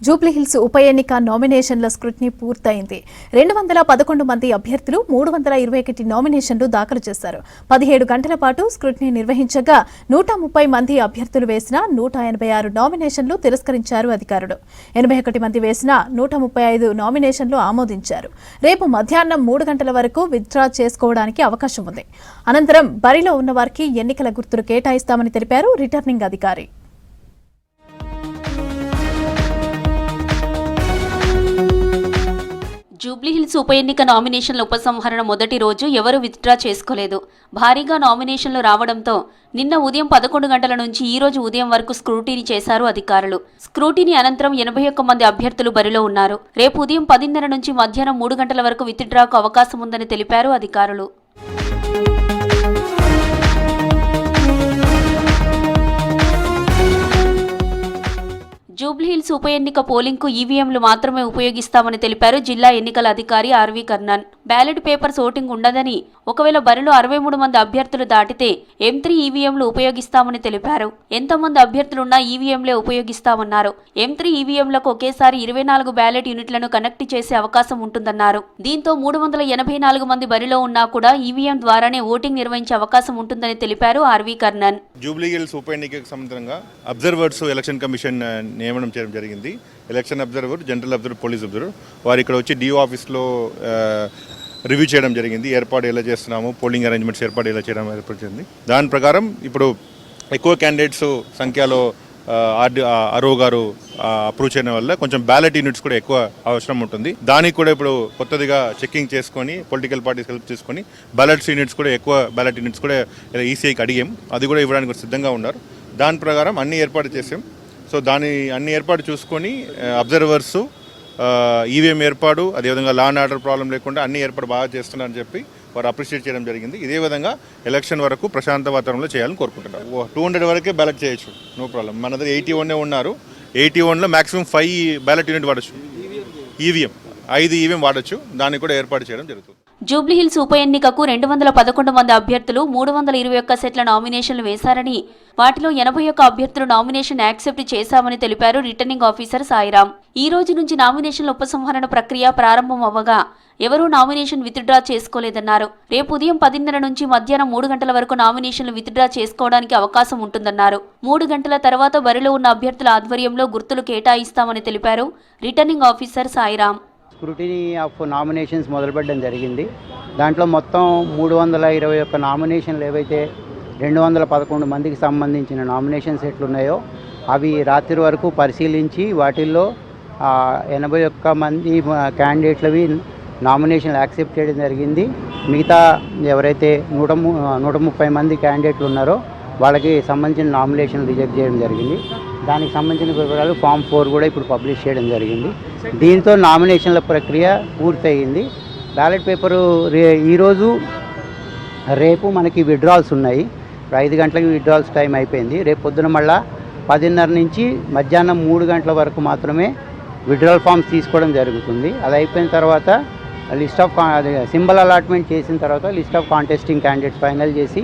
జూబ్లీహిల్స్ ఉప ఎన్నిక నామినేషన్ల స్క్రూటినీ పూర్తయింది. 211 మంది అభ్యర్థులు 321 నామినేషన్లు దాఖలు చేశారు. 17 గంటల పాటు స్క్రూటినీ నిర్వహించగా 130 మంది అభ్యర్థులు వేసిన 186 నామినేషన్లు తిరస్కరించారు అధికారులు. 81 మంది వేసిన 135 నామినేషన్లు ఆమోదించారు. రేపు మధ్యాహ్నం 3 గంటల వరకు విత్డ్రా చేసుకోవడానికి అవకాశం ఉంది. అనంతరం బరిలో ఉన్న వారికి ఎన్నికల గుర్తులు కేటాయిస్తామని తెలిపారు రిటర్నింగ్ అధికారి. జూబ్లీహిల్స్ ఉప ఎన్నిక నామినేషన్ల ఉపసంహరణ మొదటి రోజు ఎవరూ విత్డ్రా చేసుకోలేదు. భారీగా నామినేషన్లు రావడంతో నిన్న ఉదయం 11 గంటల నుంచి ఈ రోజు ఉదయం వరకు స్క్రూటీనీ చేశారు అధికారులు. స్క్రూటీనీ అనంతరం 81 మంది అభ్యర్థులు బరిలో ఉన్నారు. రేపు ఉదయం 10:30 నుంచి మధ్యాహ్నం 3 గంటల వరకు విత్డ్రాకు అవకాశం ఉందని తెలిపారు అధికారులు. జూబ్లీహిల్స్ ఉప ఎన్నిక పోలింగ్కు ఈవీఎంలు మాత్రమే ఉపయోగిస్తామని తెలిపారు జిల్లా ఎన్నికల అధికారి R V Karnan. Ballot papers voting ఉండదని, ఒకవేళ బరిలో 63 మంది అభ్యర్థులు దాటితే M3 ఈవీఎంలు ఉపయోగిస్తామని తెలిపారు. ఎంతమంది అభ్యర్థులున్నా ఈవీఎంలే ఉపయోగిస్తామన్నారు. M3 ఈవీఎంలకు ఒకేసారి 24 బ్యాలెట్ యూనిట్లను కనెక్ట్ చేసే అవకాశం ఉంటుందన్నారు. దీంతో 384 మంది బరిలో ఉన్నా కూడా ఈవీఎం ద్వారానే ఓటింగ్ నిర్వహించే అవకాశం ఉంటుందని తెలిపారు ఆర్వీ కర్ణన్. జూబ్లీహిల్స్ ఉప ఎన్నికకు సంబంధంగా అబ్జర్వర్స్ ఎలక్షన్ కమిషన్ నియమనం చేయడం జరిగింది. Election observer, general observer, police observer వారు ఇక్కడ వచ్చి డిఓ ఆఫీస్లో రివ్యూ చేయడం జరిగింది. ఏర్పాటు ఎలా చేస్తున్నాము, పోలింగ్ అరేంజ్మెంట్స్ ఏర్పాటు ఎలా చేయడం ఏర్పడింది. దాని ప్రకారం ఇప్పుడు ఎక్కువ క్యాండిడేట్స్ సంఖ్యలో ఆర్ఓ గారు అప్రూవ్ చేయడం వల్ల కొంచెం బ్యాలెట్ యూనిట్స్ కూడా ఎక్కువ అవసరం ఉంటుంది. దానికి కూడా ఇప్పుడు కొత్తదిగా చెక్కింగ్ చేసుకొని పొలిటికల్ పార్టీస్ హెల్ప్ చేసుకొని బ్యాలెట్స్ యూనిట్స్ కూడా ఎక్కువ బ్యాలెట్ యూనిట్స్ కూడా ఈసీఐకి అడిగాం. అది కూడా ఇవ్వడానికి సిద్ధంగా ఉన్నారు. దాని ప్రకారం అన్ని ఏర్పాటు చేసాం. సో అన్ని ఏర్పాటు చూసుకొని అబ్జర్వర్సు ఈవీఎం ఏర్పాటు, అదేవిధంగా లా అండ్ ఆర్డర్ ప్రాబ్లం లేకుండా అన్ని ఏర్పాటు బాగా చేస్తున్నారని చెప్పి వారు అప్రిషియేట్ చేయడం జరిగింది. ఇదే విధంగా ఎలక్షన్ వరకు ప్రశాంత వాతావరణంలో చేయాలని కోరుకుంటున్నారు. 200 వరకే బ్యాలెట్ చేయొచ్చు, నో ప్రాబ్లం. మన దగ్గర 81 ఉన్నారు. 81లో మ్యాక్సిమం 5 బ్యాలెట్ యూనిట్ వాడచ్చు. ఈవీఎం 5 ఈవీఎం వాడచ్చు. దాన్ని కూడా ఏర్పాటు చేయడం జరుగుతుంది. జూబ్లీహిల్స్ ఉప ఎన్నికకు 211 మంది అభ్యర్థులు 321 సెట్ల నామినేషన్లు వేశారని, వాటిలో 81 అభ్యర్థులు నామినేషన్ యాక్సెప్ట్ చేశామని తెలిపారు రిటర్నింగ్ ఆఫీసర్ సాయిరాం. ఈ రోజు నుంచి నామినేషన్ల ఉపసంహరణ ప్రక్రియ ప్రారంభం అవ్వగా ఎవరూ నామినేషన్ విత్డ్రా చేసుకోలేదన్నారు. రేపు ఉదయం 10:30 నుంచి మధ్యాహ్నం 3 గంటల వరకు నామినేషన్లు విత్డ్రా చేసుకోవడానికి అవకాశం ఉంటుందన్నారు. 3 గంటల తర్వాత బరిలో ఉన్న అభ్యర్థుల ఆధ్వర్యంలో గుర్తులు కేటాయిస్తామని తెలిపారు returning officer Sairam. Scrutiny of nominations మొదలుపెట్టడం జరిగింది. దాంట్లో మొత్తం 321 నామినేషన్లు ఏవైతే 211 మందికి సంబంధించిన నామినేషన్స్ ఎట్లున్నాయో అవి రాత్రి వరకు పరిశీలించి వాటిల్లో 81 మంది క్యాండిడేట్లవి నామినేషన్లు యాక్సెప్ట్ చేయడం జరిగింది. మిగతా ఎవరైతే 130 మంది క్యాండిడేట్లు ఉన్నారో వాళ్ళకి సంబంధించిన నామినేషన్ రిజెక్ట్ చేయడం జరిగింది. దానికి సంబంధించిన వివరాలు ఫామ్ 4 కూడా ఇప్పుడు పబ్లిష్ చేయడం జరిగింది. దీంతో నామినేషన్ల ప్రక్రియ పూర్తయింది. బ్యాలెట్ పేపరు ఈరోజు రేపు మనకి విత్డ్రాల్స్ ఉన్నాయి. 5 గంటలకి విత్డ్రాల్స్ టైం అయిపోయింది. రేపు పొద్దున మళ్ళా 10:30 నుంచి మధ్యాహ్నం 3 గంటల వరకు మాత్రమే విత్డ్రాల్ ఫామ్స్ తీసుకోవడం జరుగుతుంది. అది అయిపోయిన తర్వాత లిస్ట్ ఆఫ్ సింబల్ అలాట్మెంట్ చేసిన తర్వాత list of contesting candidates final చేసి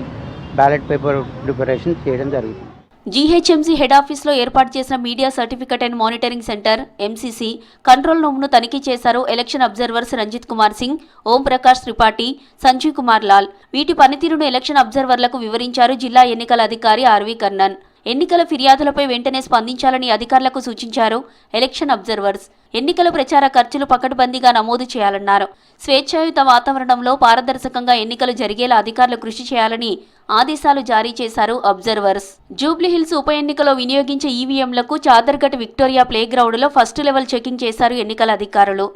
బ్యాలెట్ పేపర్ ప్రిపరేషన్ చేయడం జరుగుతుంది. జీహెచ్ఎంసీ హెడ్ ఆఫీస్లో ఏర్పాటు చేసిన media certificate and monitoring centre MCC control రూమ్ను తనిఖీ చేశారు ఎలక్షన్ అబ్జర్వర్స్ రంజిత్ కుమార్ సింగ్, ఓం ప్రకాష్ త్రిపాఠి, సంజీవ్ కుమార్ లాల్. వీటి పనితీరును ఎలక్షన్ అబ్జర్వర్లకు వివరించారు జిల్లా ఎన్నికల అధికారి ఆర్వీ కర్ణన్. ఎన్నికల ఫిర్యాదులపై వెంటనే స్పందించాలని అధికారులకు సూచించారు ఎలక్షన్ అబ్జర్వర్స్. ఎన్నికల ప్రచార ఖర్చులు పకడ్బందీగా నమోదు చేయాలన్నారు. స్వేచ్ఛాయుత వాతావరణంలో పారదర్శకంగా ఎన్నికలు జరిగేలా అధికారులు కృషి చేయాలని ఆదేశాలు జారీ చేశారు అబ్జర్వర్స్. జూబ్లీహిల్స్ ఉప ఎన్నికలో వినియోగించే ఈవీఎంలకు చాదర్ఘట్ విక్టోరియా ప్లే గ్రౌండ్లో ఫస్ట్ లెవెల్ చెకింగ్ చేశారు ఎన్నికల అధికారులు.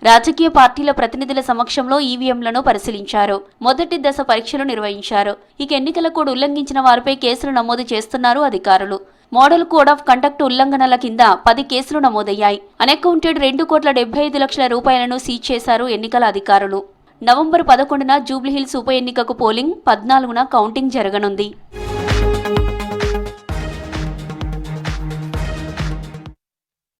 రాజకీయ పార్టీల ప్రతినిధుల సమక్షంలో ఈవీఎంలను పరిశీలించారు. మొదటి దశ పరీక్షలు నిర్వహించారు. ఇక ఎన్నికల కోడ్ ఉల్లంఘించిన వారిపై కేసులు నమోదు చేస్తున్నారు అధికారులు. మోడల్ కోడ్ ఆఫ్ కండక్ట్ ఉల్లంఘనల కింద 10 కేసులు నమోదయ్యాయి. అన్అకౌంటెడ్ 2,75,00,000 రూపాయలను సీజ్ చేశారు ఎన్నికల అధికారులు. నవంబర్ 11న జూబ్లీహిల్స్ ఉప ఎన్నికకు పోలింగ్, 14న కౌంటింగ్ జరగనుంది.